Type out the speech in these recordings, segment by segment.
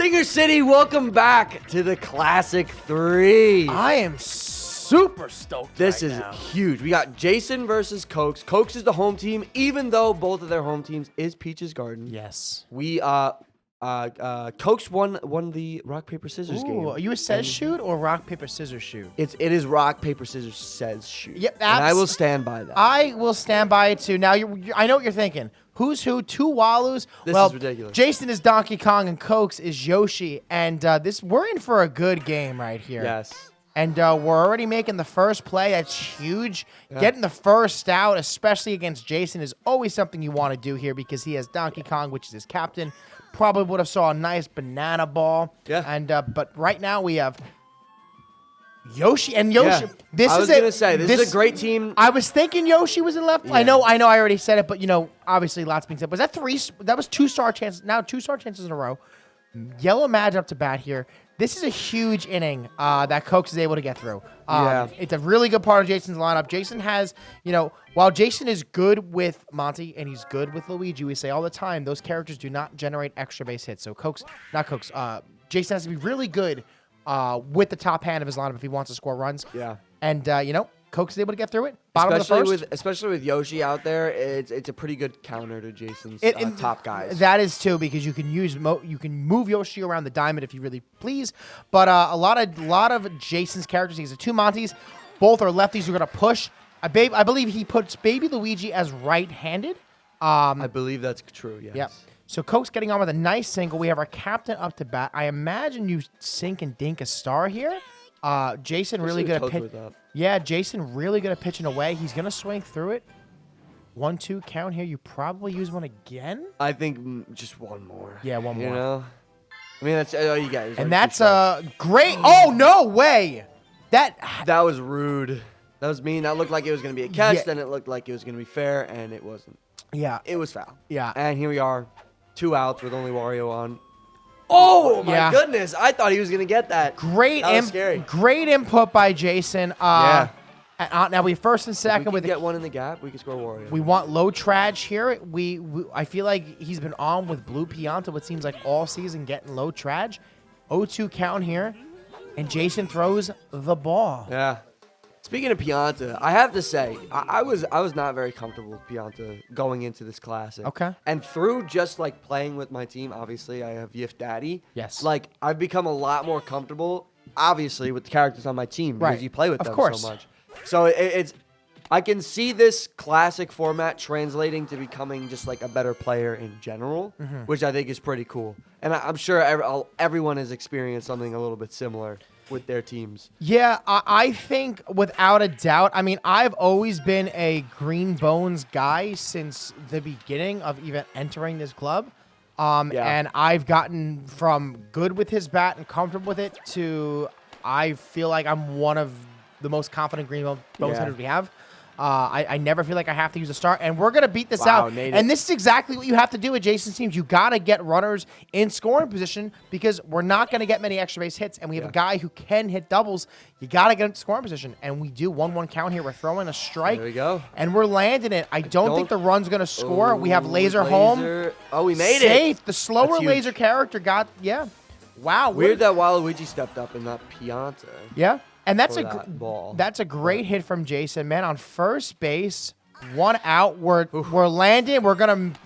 Ringer City, welcome back to the Classic 3. I am super stoked. This right is now. huge. We got Jason versus Coaks. Coaks is the home team, even though both of their home teams is Peach's Garden. Yes. We Coaks won the rock paper scissors game. Are you a says shoot or rock paper scissors shoot? It is rock paper scissors says shoot. Yep, and I will stand by that. I will stand by it too. Now I know what you're thinking. Who's who? Two Walloos. This well, is ridiculous. Jason Jason is Donkey Kong and Coaks is Yoshi, and we're in for a good game right here. Yes. And we're already making the first play. That's huge. Yeah. Getting the first out, especially against Jason, is always something you want to do here because he has Donkey Kong, which is his captain. Probably would have saw a nice banana ball. Yeah. And but right now we have Yoshi and Yoshi. Yeah. This I is was gonna say this is a great team. I was thinking Yoshi was in left. Yeah. I know. I already said it, but obviously lots being said. Was that three? That was 2-star chances. Now 2-star chances in a row. Yellow Mad up to bat here. This is a huge inning that Coaks is able to get through. Yeah. It's a really good part of Jason's lineup. Jason has, while Jason is good with Monty and he's good with Luigi, we say all the time, those characters do not generate extra base hits. So Jason has to be really good with the top hand of his lineup if he wants to score runs. Yeah. And, Coaks is able to get through it. Bottom of the first. Especially with Yoshi out there, it's a pretty good counter to Jason's top guys. That is too, because you can move Yoshi around the diamond if you really please. But a lot of Jason's characters, he's the two Monties, both are lefties who are gonna push. I believe he puts Baby Luigi as right-handed. I believe that's true. Yes. Yeah. So Coaks getting on with a nice single. We have our captain up to bat. I imagine you sink and dink a star here. Jason really good at pitch. Yeah, Jason really good at pitching away. He's gonna swing through it. 1-2 count here. You probably use one again. I think just one more. Yeah, one more. You know, I mean that's all you got. And that's great. Oh no way! That was rude. That was mean. That looked like it was gonna be a catch. Yeah. Then it looked like it was gonna be fair, and it wasn't. Yeah, It was foul. yeah. And here we are, 2 outs with only Wario on. Oh my Yeah. goodness! I thought he was gonna get that. Great, That was scary. great input by Jason. Yeah. Now we first and If second we with could get one in the gap, we could score Wario. we want low trage here. I feel like he's been on with Blue Pianta, what seems like all season, getting low trage. 0-2 count here, and Jason throws the ball. Yeah. Speaking of Pianta, I have to say, I was not very comfortable with Pianta going into this classic. Okay. And through just like playing with my team, obviously I have Yif Daddy. Yes. Like I've become a lot more comfortable, obviously, with the characters on my team because Right. you play with Of them course. so much. So it's I can see this classic format translating to becoming just like a better player in general, which I think is pretty cool. And I'm sure everyone has experienced something a little bit similar with their teams. Yeah, I think without a doubt. I mean, I've always been a Green Bones guy since the beginning of even entering this club. And I've gotten from good with his bat and comfortable with it to I feel like I'm one of the most confident Green Bones hitters we have. I never feel like I have to use a start, and we're going to beat this out. And this is exactly what you have to do with Jason's teams. You got to get runners in scoring position because we're not going to get many extra base hits, and we have a guy who can hit doubles. You got to get him to scoring position, and we do 1-1 count here. We're throwing a strike. There we go. And we're landing it. I don't think the run's going to score. We have laser home. Oh, we made Safe. it. The slower That's huge. laser character got, Wow. Weird that Waluigi stepped up and not Pianta. Yeah. And that's for that ball. That's a great hit from Jason, man. On first base, 1 out. We're landing.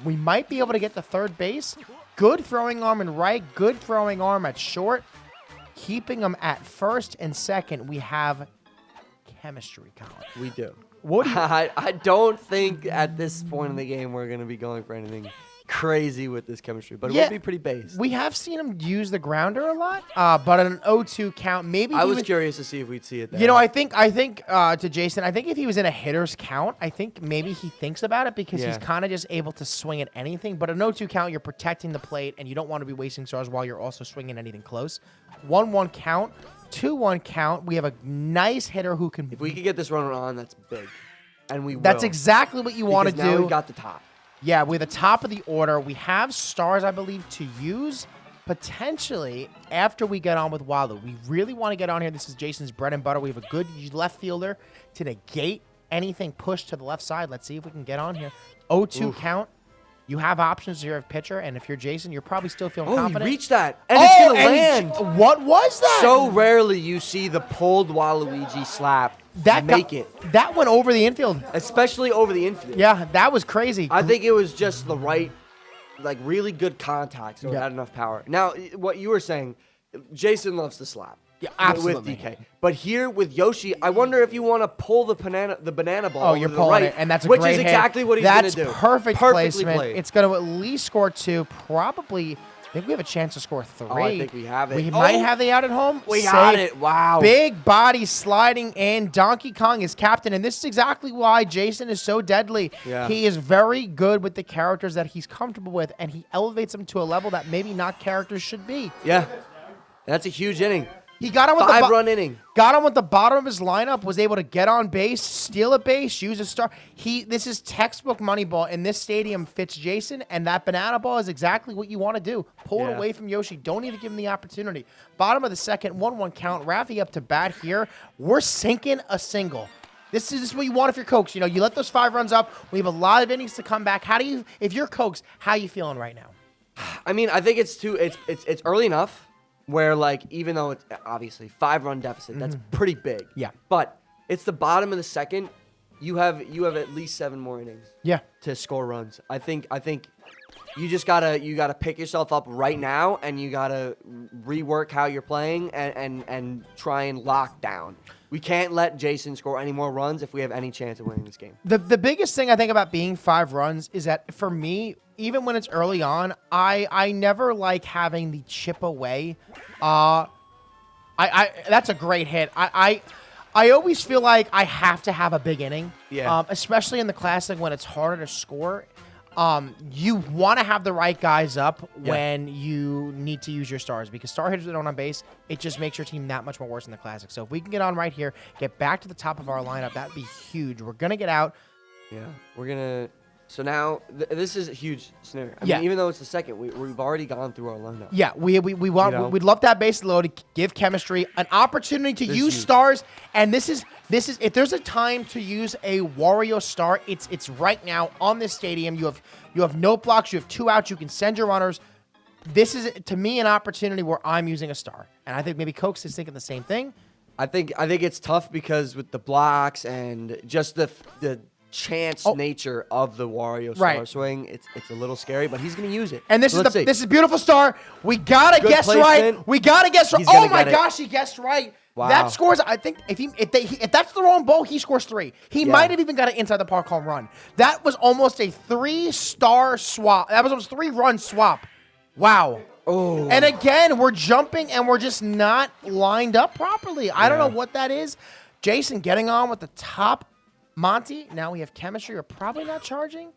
We might be able to get to third base. Good throwing arm in right. Good throwing arm at short. Keeping them at first and second. We have chemistry, Colin. We do. What do you, I don't think at this point in the game we're going to be going for anything crazy with this chemistry, but it will be pretty base. We have seen him use the grounder a lot, but an 0-2 count, maybe. I was curious to see if we'd see it there. I think to Jason, I think if he was in a hitter's count, I think maybe he thinks about it because he's kind of just able to swing at anything. But a 0-2 count, you're protecting the plate, and you don't want to be wasting stars while you're also swinging anything close. 1-1 count, 2-1 count. We have a nice hitter who can. If we could get this runner on, that's big, and we will. That's exactly what you want to do. Now we got the top. Yeah, we're the top of the order. We have stars, I believe, to use potentially after we get on with Waldo. We really want to get on here. This is Jason's bread and butter. We have a good left fielder to negate anything pushed to the left side. Let's see if we can get on here. 0-2 count. You have options here of pitcher, and if you're Jason, you're probably still feeling confident. He reached that, and it's going to land. What was that? So rarely you see the pulled Waluigi slap make it. That went over the infield. Especially over the infield. Yeah, that was crazy. I think it was just the right, like really good contact, so it had enough power. Now, what you were saying, Jason loves to slap. Yeah, absolutely. With DK. But here with Yoshi, I wonder if you want to pull the banana ball. Oh, you're pulling it, and that's a great hit. Which is exactly what he's going to do. That's perfect placement. Played. It's going to at least score 2. Probably, I think we have a chance to score 3. Oh, I think we have it. We might have the out at home. We got it. Wow. Big body sliding in. Donkey Kong is captain, and this is exactly why Jason is so deadly. Yeah. He is very good with the characters that he's comfortable with, and he elevates them to a level that maybe not characters should be. Yeah. That's a huge inning. He got on with 5-run inning. Got on with the bottom of his lineup, was able to get on base, steal a base, use a star. This is textbook Moneyball, and this stadium fits Jason, and that banana ball is exactly what you want to do. Pull it away from Yoshi. Don't even give him the opportunity. Bottom of the second, 1-1 count. Rafi up to bat here. We're sinking a single. This is what you want if you're Coaks. You know, you let those 5 runs up. We have a lot of innings to come back. If you're Coaks, how are you feeling right now? I mean, I think it's early enough. Where, like, even though it's obviously 5-run deficit, that's pretty big. Yeah. But it's the bottom of the second. You have at least 7 more innings. Yeah. To score runs. I think you just gotta pick yourself up right now, and you gotta rework how you're playing and try and lock down. We can't let Jason score any more runs if we have any chance of winning this game. The biggest thing I think about being 5 runs is that for me, even when it's early on, I never like having the chip away. That's a great hit. I always feel like I have to have a big inning. Yeah. Especially in the Classic when it's harder to score. You want to have the right guys up when you need to use your stars, because star hitters that aren't on base, it just makes your team that much more worse in the Classic. So if we can get on right here, get back to the top of our lineup, that'd be huge. We're going to get out. Yeah, we're going to... So now, this is a huge scenario. I mean, even though it's the second, we've already gone through our lineup. Yeah, we'd love that base load to give chemistry an opportunity to use stars. And this is if there's a time to use a Wario star, it's right now on this stadium. You have no blocks, you have 2 outs, you can send your runners. This is, to me, an opportunity where I'm using a star, and I think maybe Coaks is thinking the same thing. I think it's tough because with the blocks and just the chance nature of the Wario star swing, it's a little scary, but he's going to use it. And this is beautiful star. We got to guess right. We got to guess right. Oh my gosh, he guessed right. Wow. That scores, I think, if that's the wrong ball, he scores 3. He might have even got it inside the park home run. That was almost a 3-star swap. That was almost a 3-run swap. Wow. Oh. And again, we're jumping and we're just not lined up properly. I don't know what that is. Jason getting on with the top. Monty, now we have chemistry. We're probably not charging,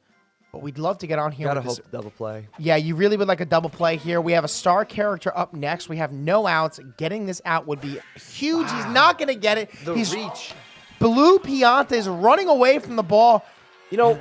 but we'd love to get on here. Gotta hope double play. Yeah, you really would like a double play here. We have a star character up next. We have no outs. Getting this out would be huge. Wow. He's not going to get it. He's reach. Blue Pianta is running away from the ball. You know,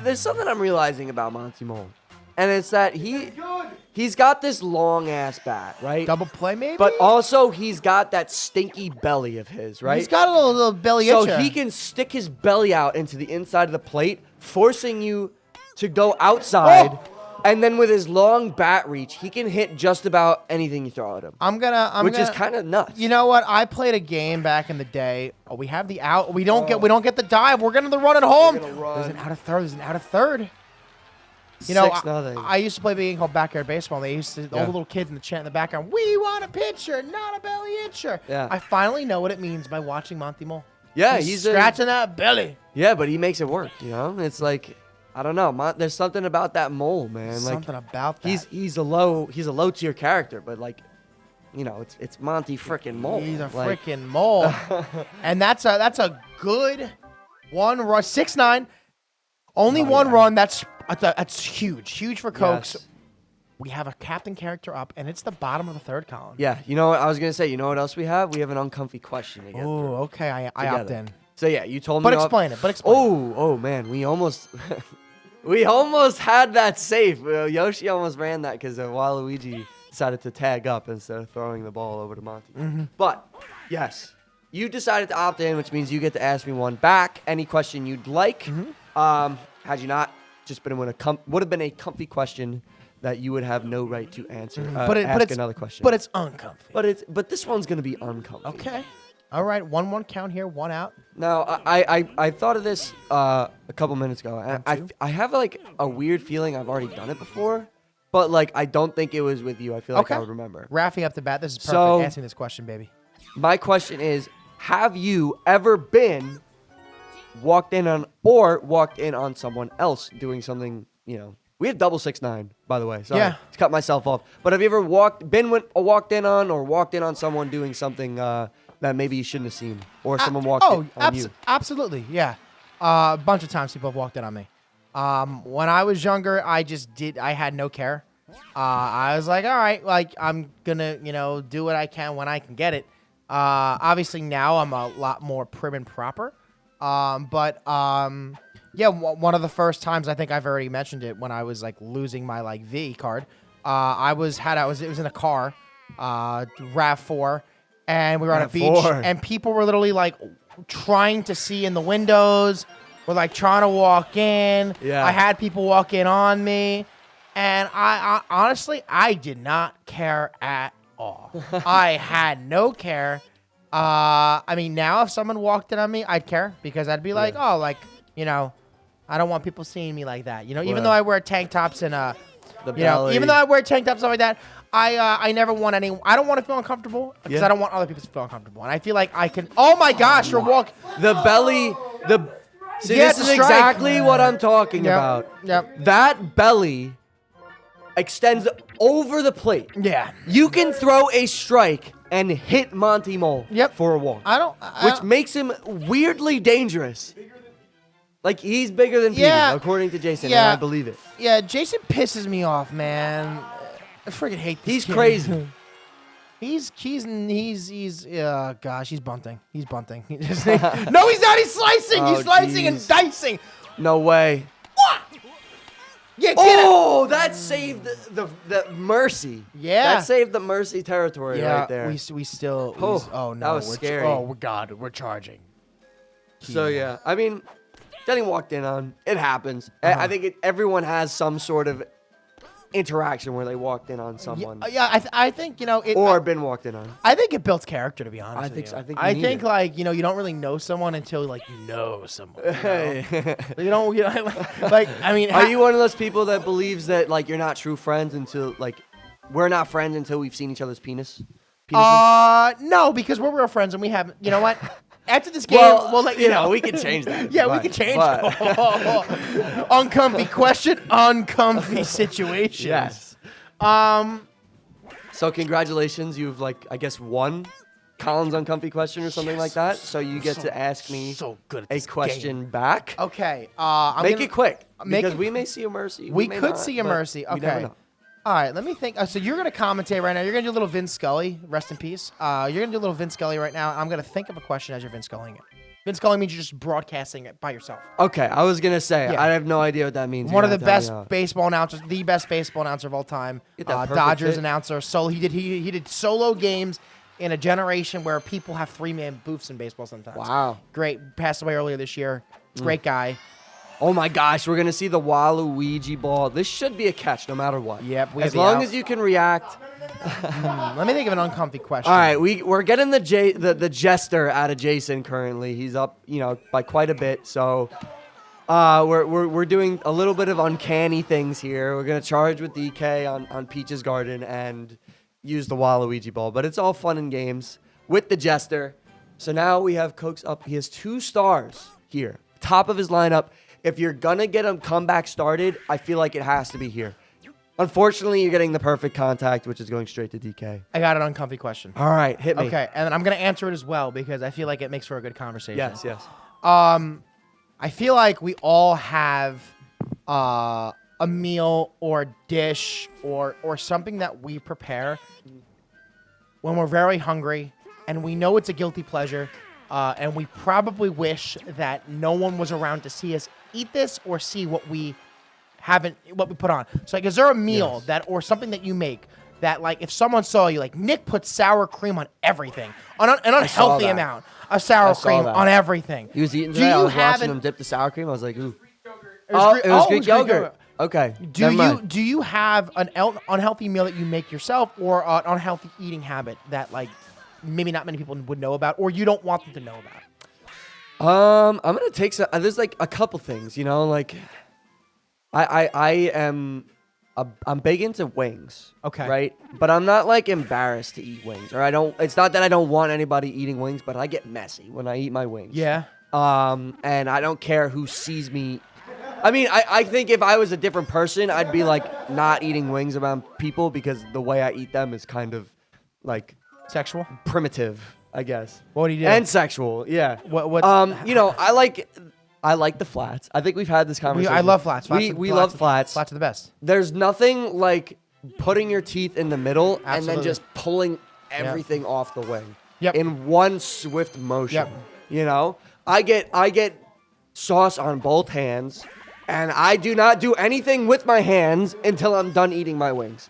there's something I'm realizing about Monty Mole, and it's that he's got this long-ass bat, right? Double play, maybe? But also, he's got that stinky belly of his, right? He's got a little belly itcher. So he can stick his belly out into the inside of the plate, forcing you to go outside, and then with his long bat reach, he can hit just about anything you throw at him. Which is kind of nuts. You know what? I played a game back in the day. Oh, we have the out. We don't get the dive. We're getting the run at home. There's an out of third. There's an out of third. You know, I used to play a game called Backyard Baseball. And they used to, all the little kids in the chant in the background, "We want a pitcher, not a belly itcher." Yeah. I finally know what it means by watching Monty Mole. Yeah, he's scratching that belly. Yeah, but he makes it work. You know, it's like, I don't know. There's something about that mole, man. Something about that. He's a low tier character, but like, you know, it's Monty frickin' Mole. He's a frickin' mole, and that's a good 1 run, 6-9, only 1 run. That's huge for Coaks. Yes. We have a captain character up, and it's the bottom of the 3rd column. Yeah, you know what I was gonna say. You know what else we have? We have an uncomfy question to get through. Oh, okay. I opt in. So yeah, you told me. But explain it. Oh man, we almost had that safe. Yoshi almost ran that because Waluigi decided to tag up instead of throwing the ball over to Monty. Mm-hmm. But yes, you decided to opt in, which means you get to ask me one back. Any question you'd like. Mm-hmm. Had you not just been would have been a comfy question that you would have no right to answer. But it's another question. But it's uncomfy. But this one's gonna be uncomfy. Okay. All right. 1-1 count here. 1 out. Now I thought of this a couple minutes ago. And I have like a weird feeling I've already done it before, but like I don't think it was with you. I feel like I would remember. Raffing up the bat. This is perfect. So, Answering this question, baby. My question is: have you ever been walked in on someone else doing something? We have 669, by the way. Sorry, Yeah. to cut myself off. But have you ever walked in on someone doing something that maybe you shouldn't have seen, or someone walked in on you? Absolutely, yeah. A bunch of times people have walked in on me. When I was younger, I had no care. I was like, all right, like I'm gonna, do what I can when I can get it. Obviously now I'm a lot more prim and proper. Yeah, one of the first times, I think I've already mentioned it, when I was like losing my like V card. It was in a car, RAV4, and we were on a beach, and people were literally like trying to see in the windows. We're like trying to walk in. Yeah. I had people walk in on me, and I honestly I did not care at all. I had no care. I mean, now if someone walked in on me, I'd care, because I'd be like, oh, like, I don't want people seeing me like that. Even though I wear tank tops and even though I wear tank tops, stuff like that, I never want I don't want to feel uncomfortable, because I don't want other people to feel uncomfortable. And I feel like I can. Oh my gosh, you're walking. The belly. See, Yeah, this is exactly what I'm talking about. Yep. That belly extends over the plate. Yeah. You can throw a strike and hit Monty Mole for a walk. Which makes him weirdly dangerous. Like, he's bigger than Petey, according to Jason, and I believe it. Yeah, Jason pisses me off, man. I freaking hate this He's kid. crazy. He's gosh, he's bunting. He's bunting. No, he's not. He's slicing. He's slicing and dicing. No way. Yeah, that saved the mercy. Yeah. That saved the mercy territory right there. We still. Oh, no. That was scary. God, we're charging. So, yeah. I mean, getting walked in on, it happens. I think everyone has some sort of interaction where they walked in on someone. I think, or been walked in on. I think it builds character, to be honest. I think like, you don't really know someone until like you know someone. Like, I mean, are you one of those people that believes that like you're not true friends until like we're not friends until we've seen each other's penises? No, because we're real friends and we haven't. You know what? After this game, we'll let you know. We can change that. Yeah, we can change it. Uncomfy question, uncomfy situation. Yes. So congratulations, you've I guess won Colin's uncomfy question or something like that. So you get to ask me a question back. Okay. Make it quick, because we may see a mercy. We could see a mercy. Okay. All right, let me think. So you're going to commentate right now. You're going to do a little Vince Scully. Rest in peace. You're going to do a little Vince Scully right now. I'm going to think of a question as you're Vince Scullying it. Vince Scully means you're just broadcasting it by yourself. Okay, I was going to say, I have no idea what that means. One of the best baseball announcers, the best baseball announcer of all time. Dodgers announcer. So he did solo games in a generation where people have 3-man booths in baseball sometimes. Wow. Great. Passed away earlier this year. Great guy. Oh my gosh, we're gonna see the Waluigi ball. This should be a catch no matter what. Yep. As long as you can react. Let me think of an uncomfy question. All right, we're getting the jester out of Jason currently. He's up, by quite a bit. So we're doing a little bit of uncanny things here. We're gonna charge with DK on Peach's Garden and use the Waluigi ball, but it's all fun and games with the jester. So now we have Coaks up. He has 2 stars here, top of his lineup. If you're going to get a comeback started, I feel like it has to be here. Unfortunately, you're getting the perfect contact, which is going straight to DK. I got an uncomfy question. All right, hit me. Okay, and I'm going to answer it as well because I feel like it makes for a good conversation. Yes. I feel like we all have a meal or dish or something that we prepare when we're very hungry and we know it's a guilty pleasure. And we probably wish that no one was around to see us eat this or see what we put on. So, is there a meal or something that you make that, like, if someone saw you, like, Nick put sour cream on everything, an unhealthy amount of sour cream on everything. He was eating today. I was watching him dip the sour cream. I was like, ooh. It was Greek yogurt. yogurt. Okay. Do you have an unhealthy meal that you make yourself, or an unhealthy eating habit that like maybe not many people would know about, or you don't want them to know about? I'm gonna take some. There's like a couple things, like I'm big into wings. Okay. Right, but I'm not like embarrassed to eat wings, or I don't. It's not that I don't want anybody eating wings, but I get messy when I eat my wings. Yeah. And I don't care who sees me. I mean, I think if I was a different person, I'd be like not eating wings around people because the way I eat them is kind of like Sexual? primitive, I guess. What do you do? And sexual, yeah. What? I like the flats. I think we've had this conversation. I love flats. We love flats. Flats are the best. There's nothing like putting your teeth in the middle and Absolutely. then just pulling everything off the wing. Yep. In one swift motion. Yep. I get sauce on both hands, and I do not do anything with my hands until I'm done eating my wings.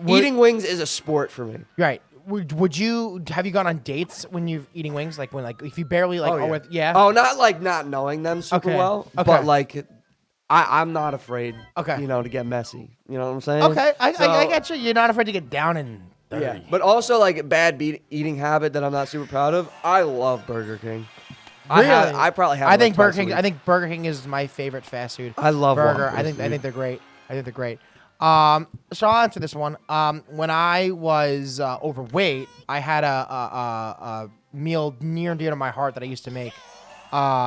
Eating wings is a sport for me. Right. Would you have you gone on dates when you're eating wings? Like when if you barely like Oh, not like not knowing them super well, but like I'm not afraid. Okay. To get messy. You know what I'm saying? Okay, I get you. You're not afraid to get down and dirty. Yeah, but also like a bad eating habit that I'm not super proud of. I love Burger King. Really? I probably have. I think like Burger King. I think Burger King is my favorite fast food. I love burger. Whoppers, I think they're great. So I'll answer this one. When I was overweight, I had a meal near and dear to my heart that I used to make.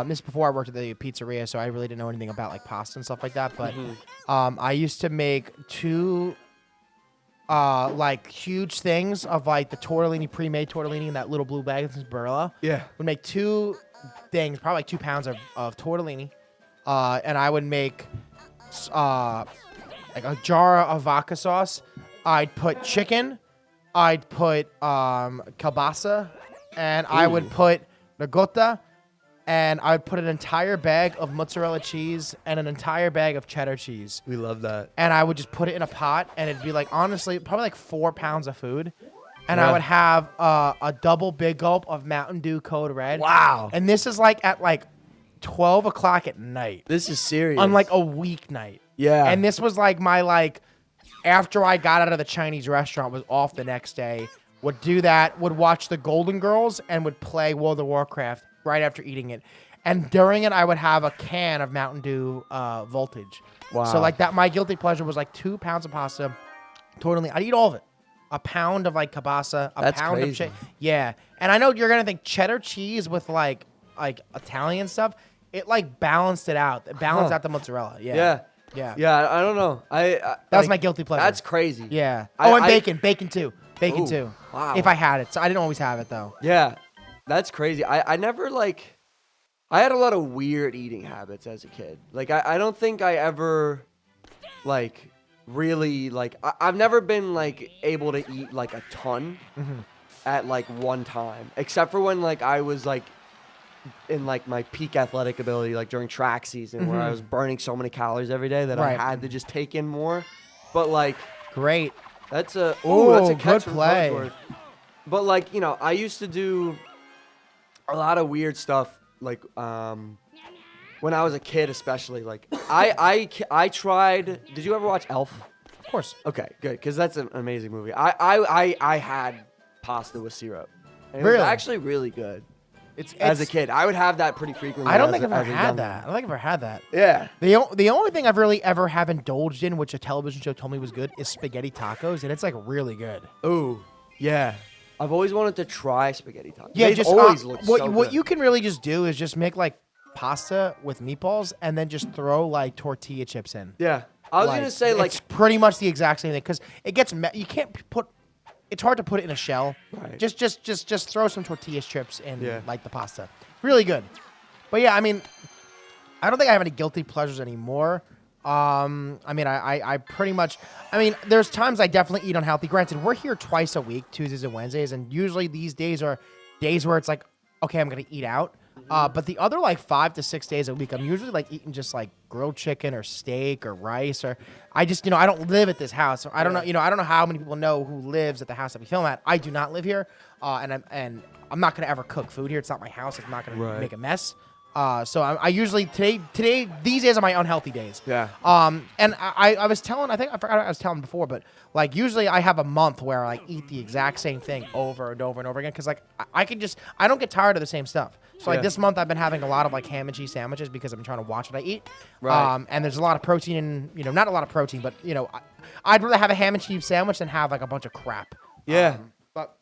This is before I worked at the pizzeria, so I really didn't know anything about like pasta and stuff like that. But I used to make two like huge things of like the tortellini, pre-made tortellini in that little blue bag. This is Barilla. Yeah. Would make two things, probably like 2 pounds of tortellini, and I would make like a jar of vodka sauce. I'd put chicken, I'd put kielbasa, and I would put ricotta, and I'd put an entire bag of mozzarella cheese and an entire bag of cheddar cheese. We love that. And I would just put it in a pot, and it'd be like, honestly, probably like 4 pounds of food. And I would have a double big gulp of Mountain Dew Code Red. Wow. And this is like at like 12 o'clock at night. This is serious. On like a weeknight. Yeah. And this was like my like, after I got out of the Chinese restaurant, was off the next day, would do that, would watch the Golden Girls, and would play World of Warcraft right after eating it. And during it, I would have a can of Mountain Dew Voltage. Wow. So like that, my guilty pleasure was like 2 pounds of pasta. Totally. I'd eat all of it. A pound of like kielbasa, That's pound crazy. of yeah. And I know you're gonna think cheddar cheese with like Italian stuff. It like balanced it out. It balanced out the mozzarella. Yeah. I don't know. That was my guilty pleasure. That's crazy. Yeah. And bacon too. Bacon too. Wow. If I had it, so I didn't always have it though. Yeah, that's crazy. I never like. I had a lot of weird eating habits as a kid. Like I don't think I ever, like, really like. I've never been like able to eat like a ton at like one time, except for when like I was like in like my peak athletic ability, like during track season, where I was burning so many calories every day that I had to just take in more. But like, great. that's a good catch from play. Cogsworth. But like, I used to do a lot of weird stuff. Like when I was a kid, especially, like I tried. Did you ever watch Elf? Of course. Okay, good, because that's an amazing movie. I had pasta with syrup. And Really? It was actually really good. It's As a kid, I would have that pretty frequently. I don't as think a- I've ever as a had young that. I man. don't think I've ever had that. Yeah. The only thing I've really ever have indulged in, which a television show told me was good, is spaghetti tacos, and it's like really good. Ooh, yeah. I've always wanted to try spaghetti tacos. Yeah, They've just always looked what so what good. you can really just do is just make like pasta with meatballs and then just throw like tortilla chips in. Yeah, I was gonna say like it's pretty much the exact same thing because it gets you can't put. It's hard to put it in a shell. Right. Just throw some tortilla chips in Yeah. like the pasta. Really good. But yeah, I mean, I don't think I have any guilty pleasures anymore. I mean, I pretty much. I mean, there's times I definitely eat unhealthy. Granted, we're here twice a week, Tuesdays and Wednesdays, and usually these days are days where it's like, okay, I'm gonna eat out. But the other like 5 to 6 days a week, I'm usually like eating just like grilled chicken or steak or rice or I just I don't live at this house. So I don't know I don't know how many people know who lives at the house that we film at. I do not live here, and I'm not gonna ever cook food here. It's not my house. It's not gonna Right. make a mess. So I usually today these days are my unhealthy days. Yeah. And I was telling, I forgot I was telling before, but like usually I have a month where I eat the exact same thing over and over and over again because like I don't get tired of the same stuff. So like this month I've been having a lot of like ham and cheese sandwiches because I've been trying to watch what I eat. Right. And there's a lot of protein in, not a lot of protein, but I'd rather have a ham and cheese sandwich than have like a bunch of crap. Yeah. But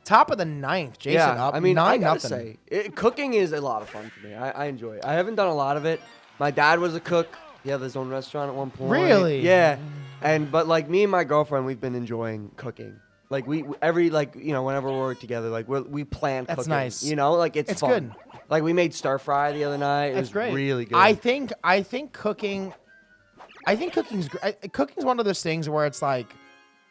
top of the ninth, Jason up. I mean, I 9-0. gotta say, cooking is a lot of fun for me. I enjoy it. I haven't done a lot of it. My dad was a cook. He had his own restaurant at one point. Really? Yeah. But like me and my girlfriend, we've been enjoying cooking. Like whenever we're together, like we plan cooking. That's nice. Like it's fun. good. Like we made stir fry the other night. It That's was great. really good. I think cooking. I think cooking's cooking's one of those things where it's like,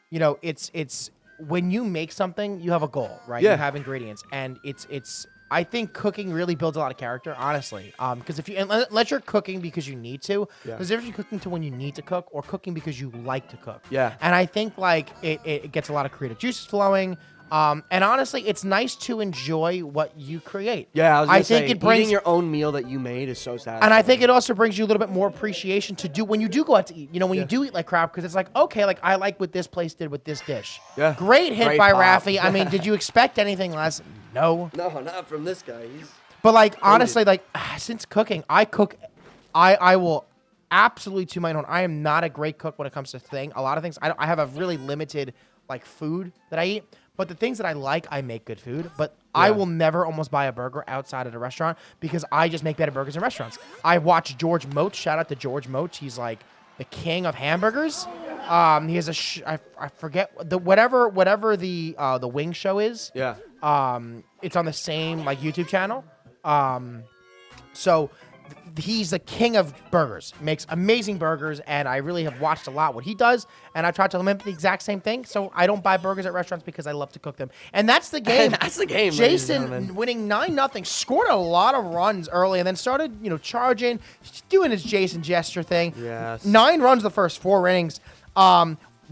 it's when you make something, you have a goal, right? Yeah. You have ingredients, and it's. I think cooking really builds a lot of character, honestly. Because unless you're cooking because you need to, there's a difference between cooking to when you need to cook or cooking because you like to cook. Yeah. And I think like it gets a lot of creative juices flowing. And honestly, it's nice to enjoy what you create. Yeah, I was gonna say, think it brings eating your own meal that you made is so satisfying. And I think it also brings you a little bit more appreciation to do when you do go out to eat. When you do eat like crap, because it's like, okay, like I like what this place did with this dish. Yeah. Great hit Great by pop. Rafi. I mean, did you expect anything less? No. No, not from this guy. But like honestly, like since cooking, I will absolutely to my own. I am not a great cook when it comes to a lot of things. I have a really limited like food that I eat. But the things that I like, I make good food. But I will never almost buy a burger outside at a restaurant because I just make better burgers in restaurants. I watch George Moach. Shout out to George Moach. He's like the king of hamburgers. He has I forget whatever the wing show is. Yeah. It's on the same like YouTube channel. So he's the king of burgers, makes amazing burgers, and I really have watched a lot what he does, and I tried to limit the exact same thing. So I don't buy burgers at restaurants because I love to cook them, and that's the game. That's the game. Jason winning 9-0, scored a lot of runs early, and then started charging, doing his Jason gesture thing. Yes. 9 runs the first 4 innings.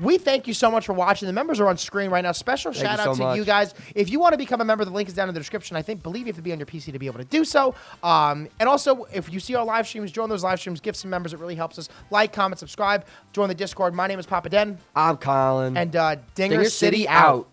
We thank you so much for watching. The members are on screen right now. Special shout out to you guys. If you want to become a member, the link is down in the description. Believe you have to be on your PC to be able to do so. And also, if you see our live streams, join those live streams. Give some members. It really helps us. Like, comment, subscribe. Join the Discord. My name is Papa Den. I'm Colin. And Dinger City out.